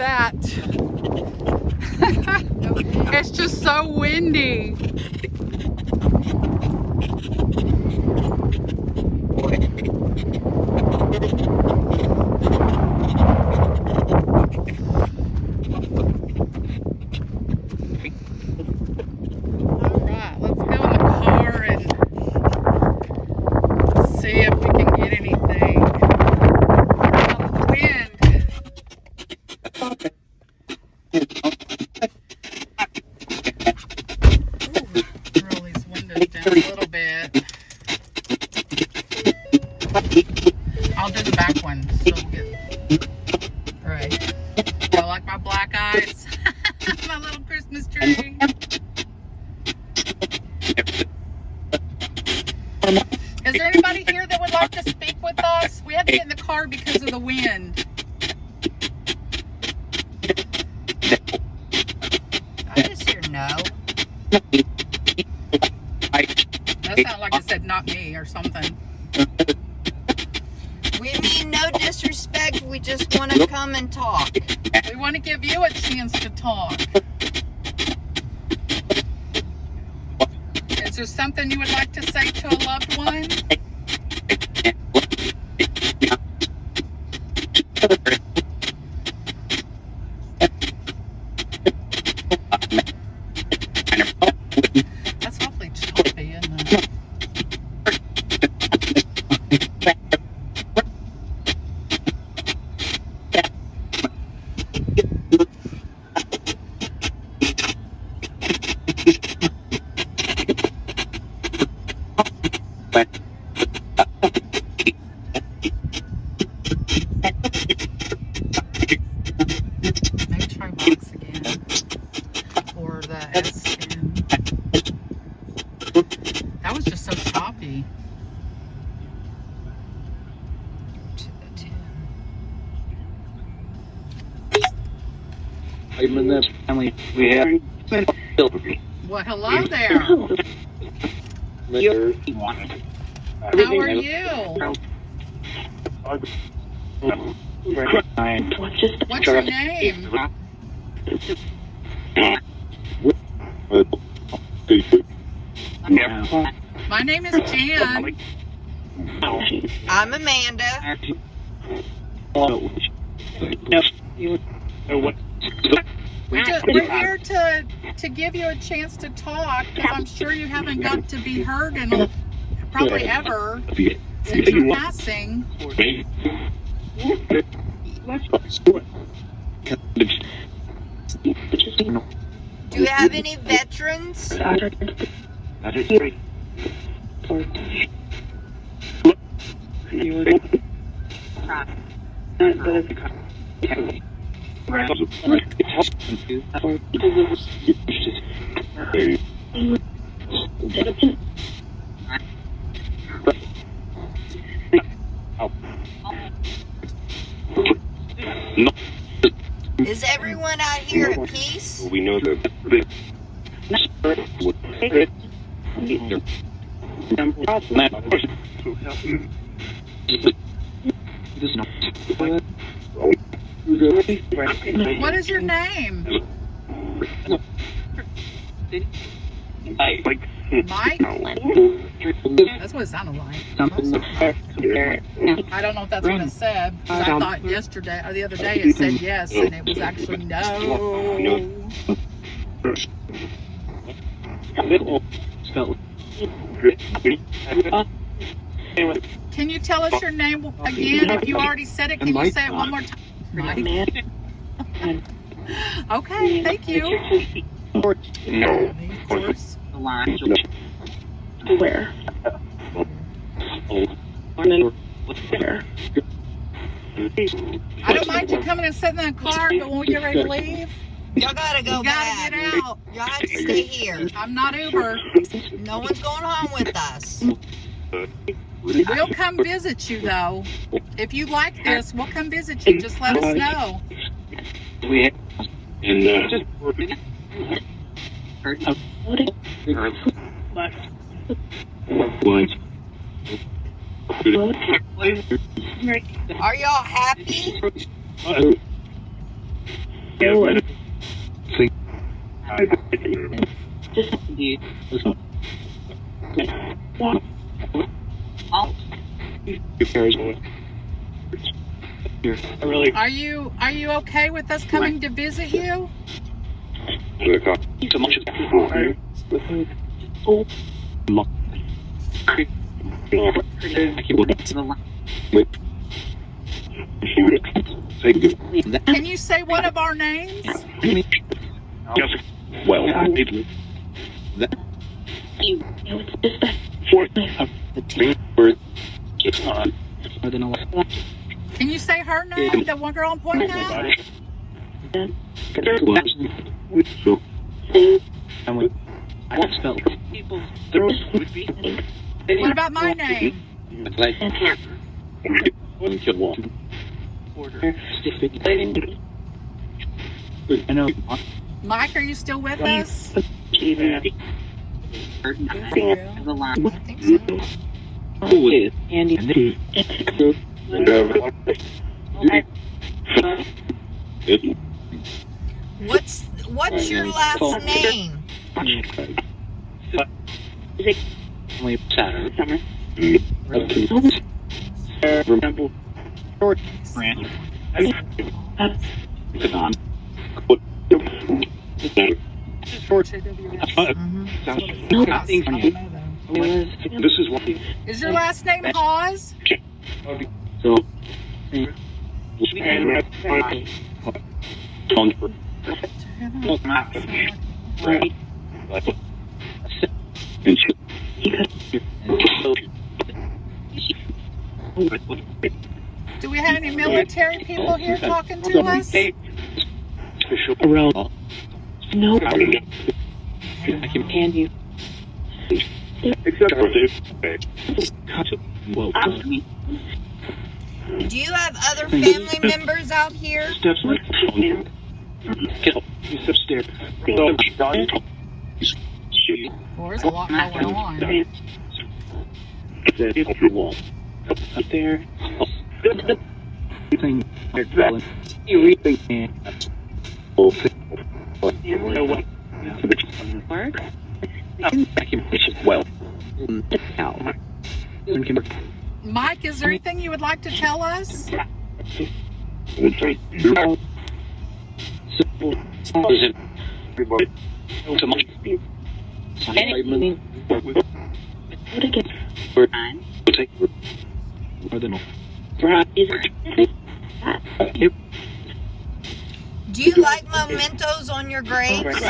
That. It's just so windy. I'll do the back one. So we'll get right. I like my black eyes. My little Christmas tree. Is there anybody here that would like to speak with us? We had to get in the car because of the wind. I just hear no. That sounded like it said not me or something. We mean no disrespect, we just want to come and talk. We want to give you a chance to talk. Is there something you would like to say to a loved one? That's awfully choppy, isn't it? Maybe try box again. Or the S skin. That was just so choppy. To the 10. I'm in that family. We have. Well, hello there. How are you? What's your name? My name is Jan. I'm Amanda. We're here to give you a chance to talk because I'm sure you haven't got to be heard in probably ever since your passing. Do you have any veterans? Is everyone out here at peace? We know that. What is your name? Mike? That's what it sounded like. I don't know if that's what it said. I thought yesterday or the other day it said yes, and it was actually no. Can you tell us your name again? If you already said it, can you say it one more time? Mike. Okay, thank you. No. Of course. Where? I don't mind you coming and sitting in the car, but when we get ready to leave, Y'all gotta go you gotta back. get out. Y'all have to stay here. I'm not Uber. No one's going home with us. We'll come visit you though. If you like this, we'll come visit you. Just let us know. We have, and Are y'all happy? Are you okay with us coming to visit you? Can you say one of our names? Well, Can you say her name, the one girl I'm pointing at? What about my name? Mike, are you still with us? I think so. What's your last name? This is what Is your last name Hawes? so Do we have any military people here talking to us? No. Can you? Except for this. Do you have other family members out here? Steps like upstairs. Well, there's a lot going on. Up there. Thing you rethink well. Mike, is there anything you would like to tell us? Do you like mementos on your graves?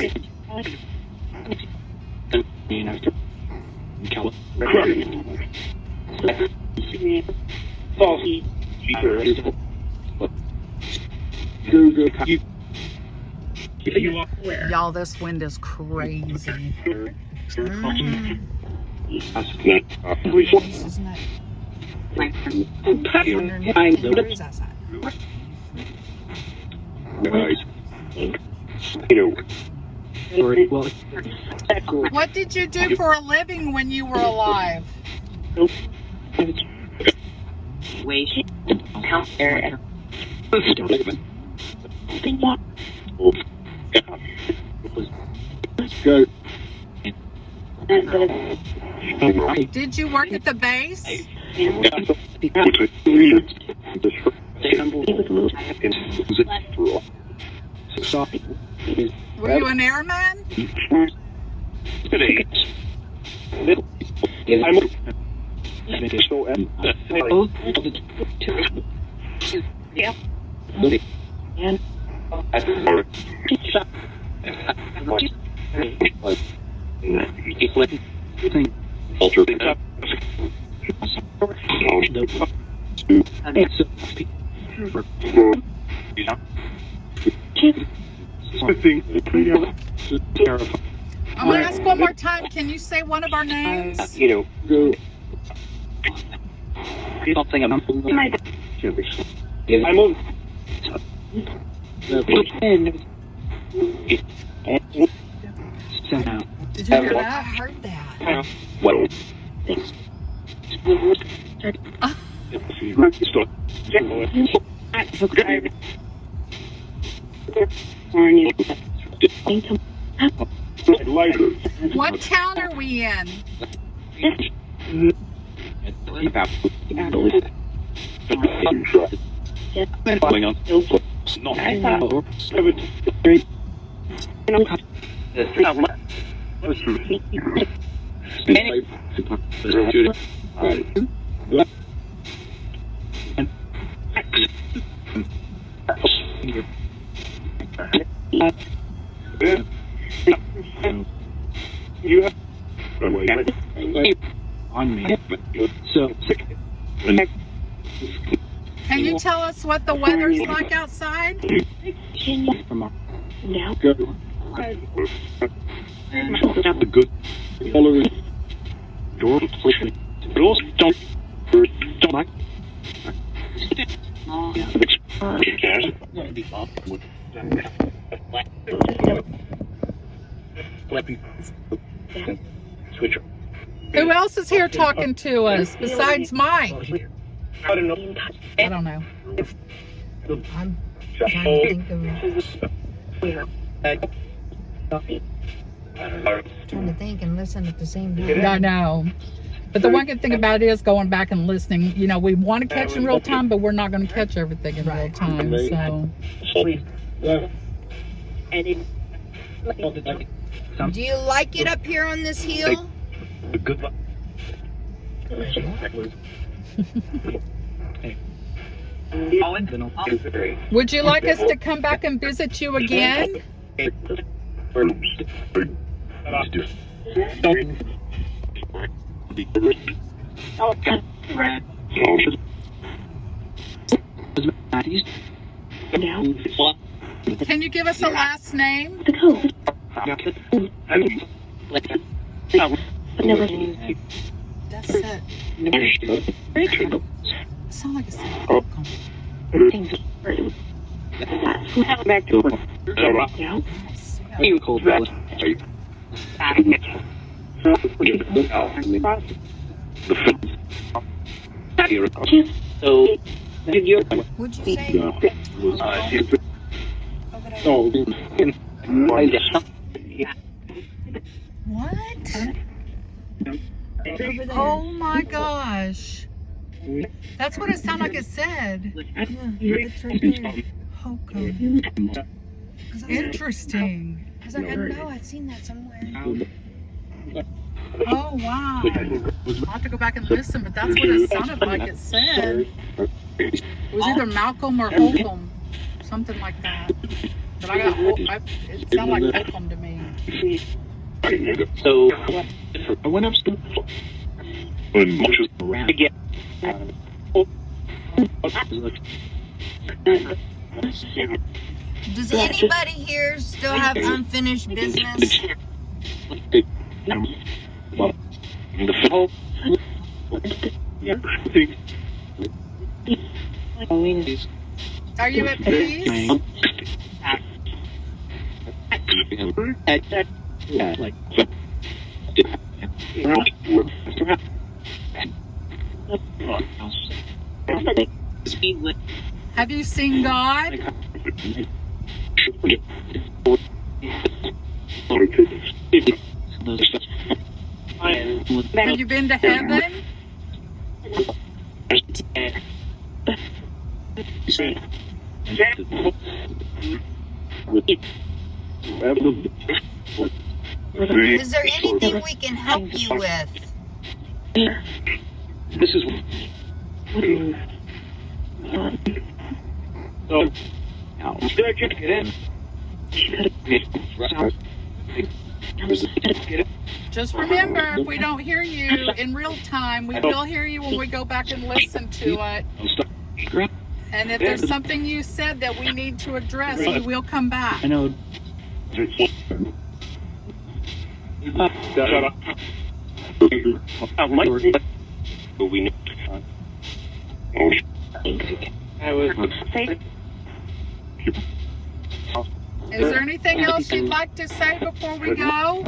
Y'all, this wind is crazy. Isn't it? 110 degrees outside. What did you do for a living when you were alive? Did you work at the base? Were you an airman? I'm gonna ask one more time. Can you say one of our names? Something I'm Did you hear I that? heard that. well. What town are we in? On me. So, Can you tell us what the weather's like outside? from our the good followers door don't like switch. Who else is here talking to us besides Mike? I don't know. I don't know. I'm trying to think and listen at the same time. I know. But the one good thing about it is going back and listening. You know, we want to catch in real time, but we're not going to catch everything in real time. So, Do you like it up here on this hill? Good luck. would you like us to come back and visit you again? Can you give us a last name? That's it. Sound like a song. Would you say? What? Oh my gosh. That's what it sounded like it said. Yeah, it's right there. Hokum. Interesting. Because I know I've seen that somewhere. Oh wow. I'll have to go back and listen, but that's what it sounded like it said. It was either Malcolm or Holcomb. Something like that. But it sounded like Holcomb to me. So, I went upstairs around again. Does anybody here still have unfinished business? Are you at peace? Have you seen God? Have you been to heaven? Is there anything we can help you with? This is so now get in. Just remember, if we don't hear you in real time, we will hear you when we go back and listen to it. And if there's something you said that we need to address, we will come back. I know. Is there anything else you'd like to say before we go?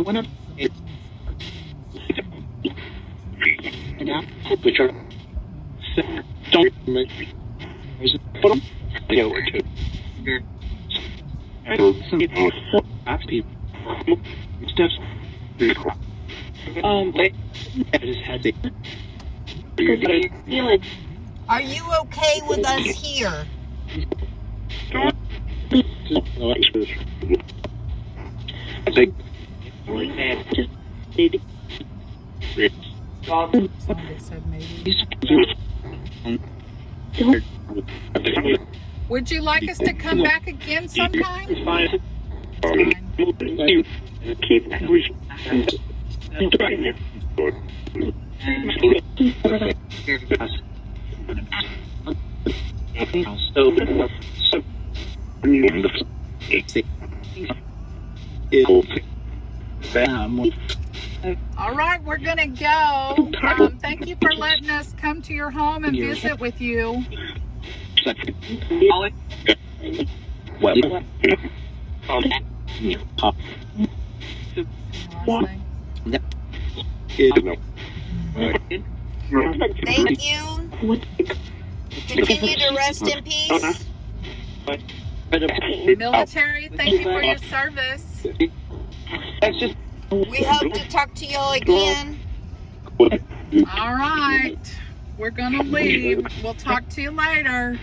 Which are don't make put them. Steps. I just had to. Are you okay with us here? Somebody said maybe. Would you like us to come back again sometime? Fine. All right, we're gonna go. Thank you for letting us come to your home and visit with you. Thank you. Continue to rest in peace. Military, thank you for your service. We hope to talk to y'all again. All right, we're gonna leave. We'll talk to you later.